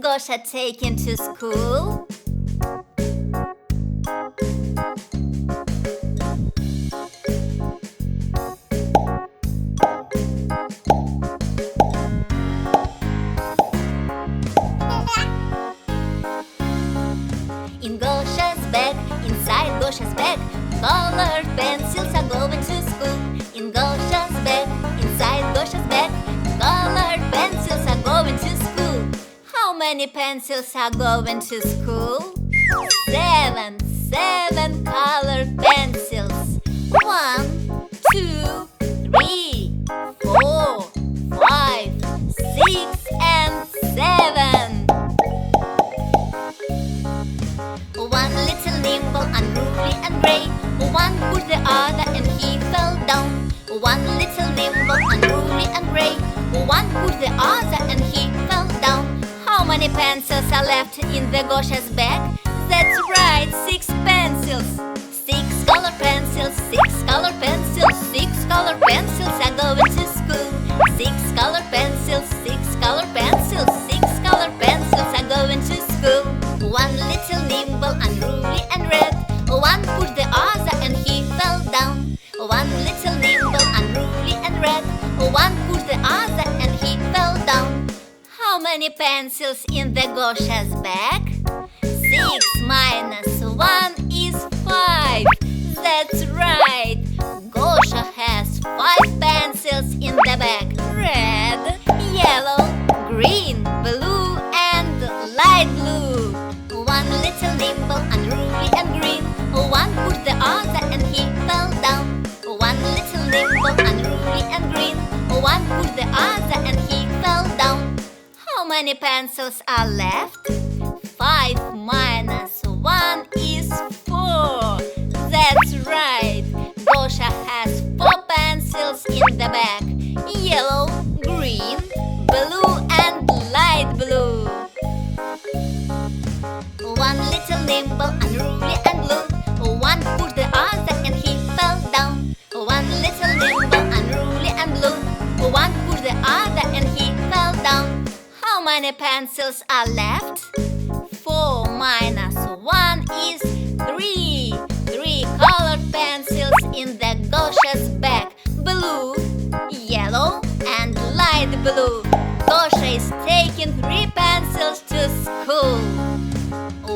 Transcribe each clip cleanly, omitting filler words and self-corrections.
Gosha taken to school? In Gosha's bag, inside Gosha's bag, colored pencils are going to school. In Gosha's bag, inside Gosha's bag, colored pencils are going to school. How many pencils are going to school? 7 colored pencils. 1, 2, 3, 4, 5, 6 and 7. One little nimble, unruly and gray, one pushed the other and he fell down. One little nimble, unruly and gray, one pushed the other and he fell down. How many pencils are left in the Gosha's bag? That's right, 6 pencils. 6 color pencils, 6 color pencils, 6 color pencils are going to school. 6 color pencils, 6 color pencils, 6 color pencils are going to school. One little nimble, unruly and red, one pushed the other and he fell down. One little nimble, unruly and red, one pushed the other and he fell down. How many pencils in the Gosha's bag? 6 minus 1 is 5. That's right. Gosha has 5 pencils in the bag. Red, yellow, green, blue and light blue. One little nimble, unruly and green, one pushed the other and he fell down. One little nimble, unruly and green, one pushed the other and he fell down. How many pencils are left? 5 minus 1 is 4. That's right. Gosha has 4 pencils in the bag. Yellow, green, blue and light blue. One little nimble, unruly and blue, one pushed the other and he fell down. One little nimble, unruly and blue, one pushed the other and he fell down. How many pencils are left? 4 minus 1 is 3. 3 colored pencils in the Gosha's bag. Blue, yellow and light blue. Gosha is taking 3 pencils to school.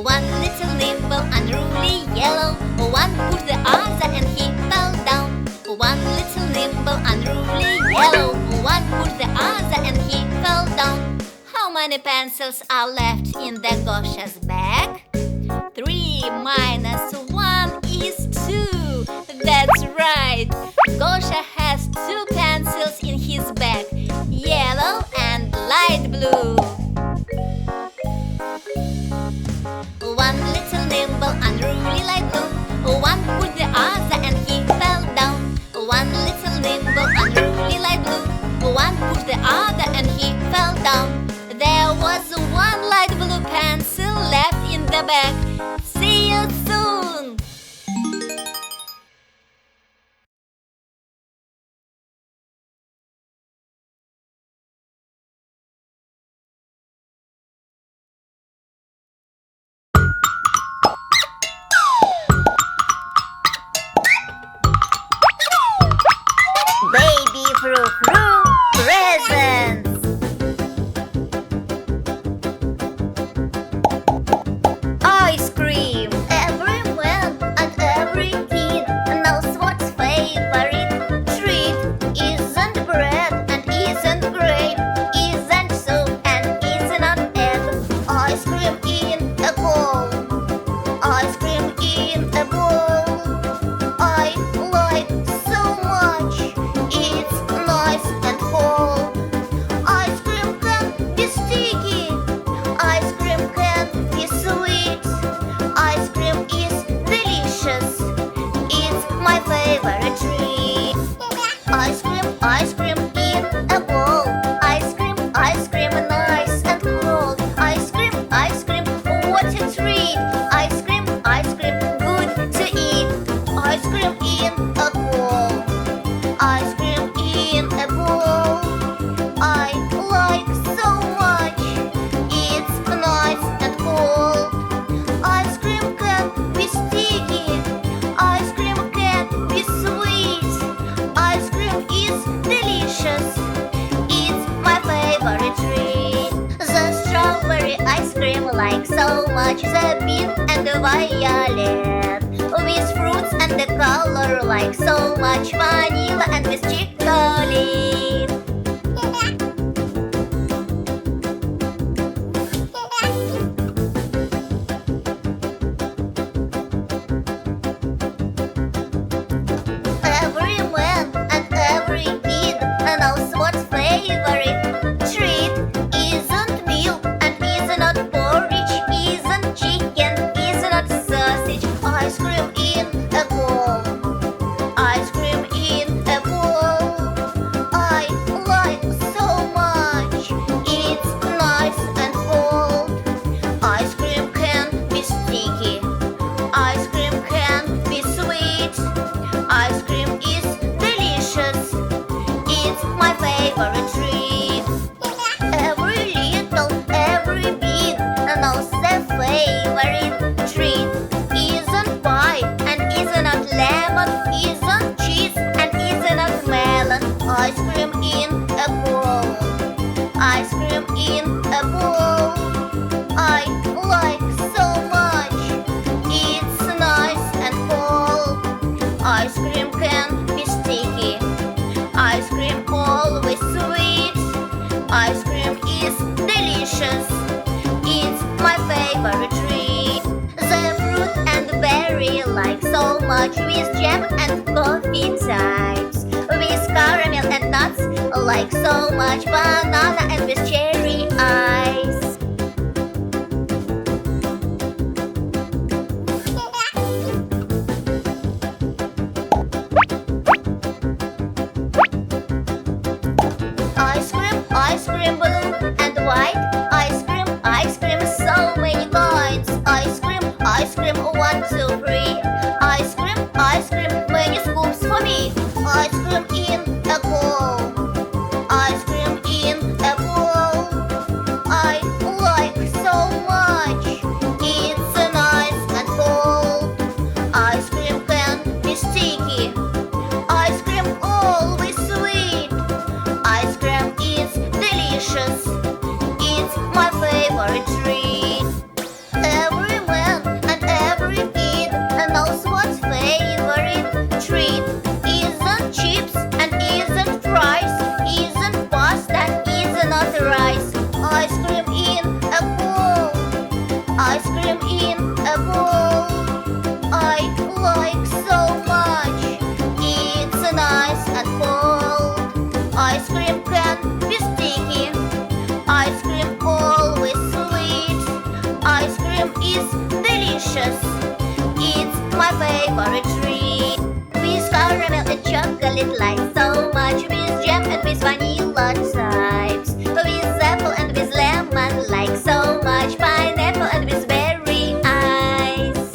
One little nimble, unruly yellow, one pushed the other and he fell down. One little nimble, unruly yellow, one pushed the other and he fell down. How many pencils are left in the Gosha's bag? 3 minus 1 is 2. That's right. Gosha has 2 pencils in his bag, yellow and light blue. One little nimble, unruly light blue, one pushed the other and he fell down. One little nimble, unruly light blue, one pushed the other and he fell down. There was 1 light blue pencil left in the bag. See you soon! Baby frou-frou presents. Ice cream. Everyone and every kid knows what's favorite treat. Isn't bread and isn't grape, isn't soup and isn't egg. Ice cream in a bowl. Ice cream in a bowl. I like so much. It's nice and whole. Ice cream can be sticky. Ice cream can be sweet. Ice cream is delicious. It's my favorite treat. Ice cream in a bowl. Ice cream, nice and cold. Ice cream, what a treat. Ice cream, good to eat. Ice cream in a bowl. Ice cream in a bowl. I like so much. It's like so much the pink and the violet, with fruits and the color like so much vanilla and with chocolate. Every man and every kid knows what's favorite treat. Isn't milk and is not porridge, isn't chicken, is not sausage. Ice cream in a bowl, ice cream in a bowl. I like so much, it's nice and cold. Ice cream can be sticky, ice cream can be sweet. Ice cream is delicious, it's my favorite treat. Every little, every big knows their favorite treat. Isn't pie and isn't lemon, isn't cheese and isn't melon. Ice cream in a bowl, ice cream in a bowl. I like so much, it's nice and cold. Ice cream can be sticky, ice cream always sweet. Ice cream is delicious, it's my favorite treat. The fruit and berry like so much, with jam and coffee types, with caramel and nuts like so much, banana and with cherry ice. Ice cream blue and white. Ice cream, so many kinds. Ice cream, 1, 2, 3. Ice cream, many scoops for me. Ice cream in a bowl, ice cream in a bowl. I like so much, it's nice and cold. Ice cream can be sticky, ice cream always sweet. Ice cream is delicious, it's my favorite treat. Every man and every kid knows what's favorite treat. Isn't chips and isn't fries, isn't pasta, is not rice. Ice cream in a bowl, ice cream in a bowl. I like so much, it's nice and cold. Ice cream can be sticky, ice cream always sweet. Ice cream is delicious, it's my favorite treat. With caramel and chocolate like so much, with jam and with vanilla types, with apple and with lemon like so much, pineapple and with berry ice.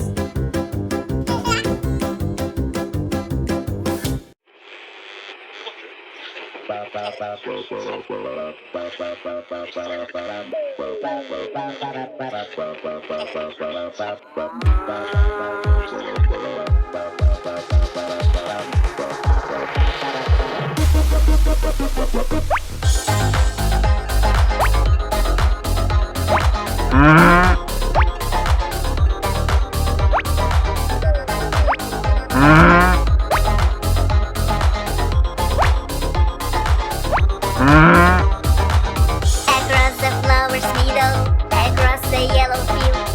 Across the flowers meadow, across the yellow field,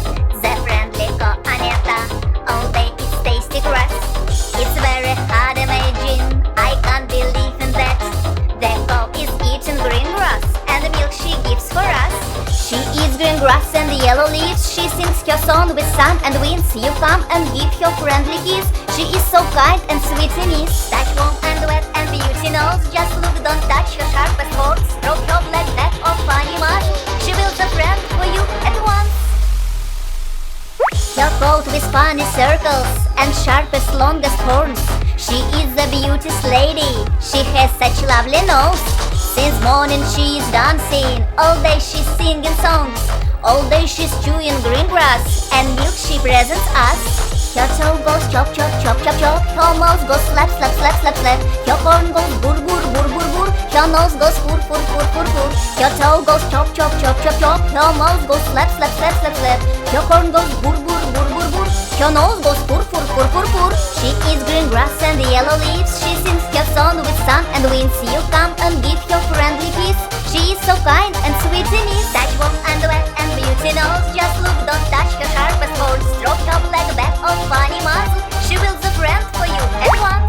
the friendly coconetta, all day it's tasty grass. It's very hard to imagine, I can't believe in that. The cow is eating green grass, and the milk she gives for us. She eats green grass and the yellow leaves, she sings her song with sun and winds. You come and give her friendly kiss, she is so kind and sweet in ease. Touch warm and wet and beauty knows, just look, don't touch her sharpest forks. Stroke her black neck or funny mush, she builds a friend for you at once. Her coat with funny circles and sharpest longest horns, she is the beauteous lady, she has such lovely nose. Since morning she is dancing, all day she's singing songs, all day she's chewing green grass, and milk she presents us. Her toe goes chop chop chop chop chop, her mouth goes slap slap slap slap slap, her horn goes gur gur gur gur gur, Her nose goes fur, fur, fur, fur, fur. Her toe goes chop, chop, chop, chop, chop. Her mouth goes slap, slap, slap, slap, slap. Her horn goes bur, bur, bur, bur, bur. Her nose goes fur, fur, fur, fur, fur. She eats green grass and yellow leaves. She sings her song with sun and wind. See you come and give her friendly kiss. She is so kind and sweet to me. Touch warm and wet and beauty knows. Just look, don't touch her sharpest horns. Stroke her black back of funny muzzle. She builds a friend for you at once.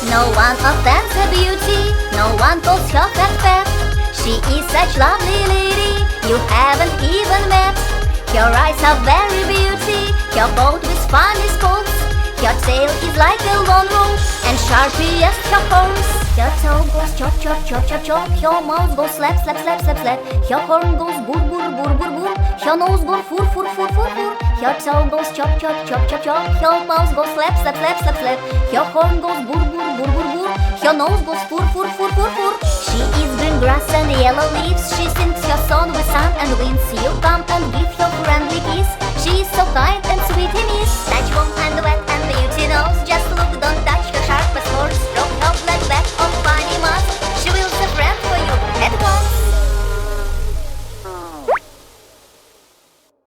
No one offends her beauty, no one calls her fat. She is such lovely lady, you haven't even met. Her eyes are very beauty, her coat with funny spots. Her tail is like a long rope, and sharply as her horns. Her toe goes chop, chop, chop, chop, chop. Her mouth goes slap, slap, slap, slap, slap. Her horn goes bur, bur, bur, bur, bur. Her nose goes fur, fur, fur, fur, fur. Her toe goes chop, chop, chop, chop, chop. Her mouth goes slap, slap, slap, slap, slap. Her horn goes bur, bur, bur, bur, bur. Her nose goes fur, fur, fur, fur, fur. She eats green grass and yellow leaves. She sings her song with sun and wind. See you come and give her friendly kiss. She is so kind and sweet in his touch.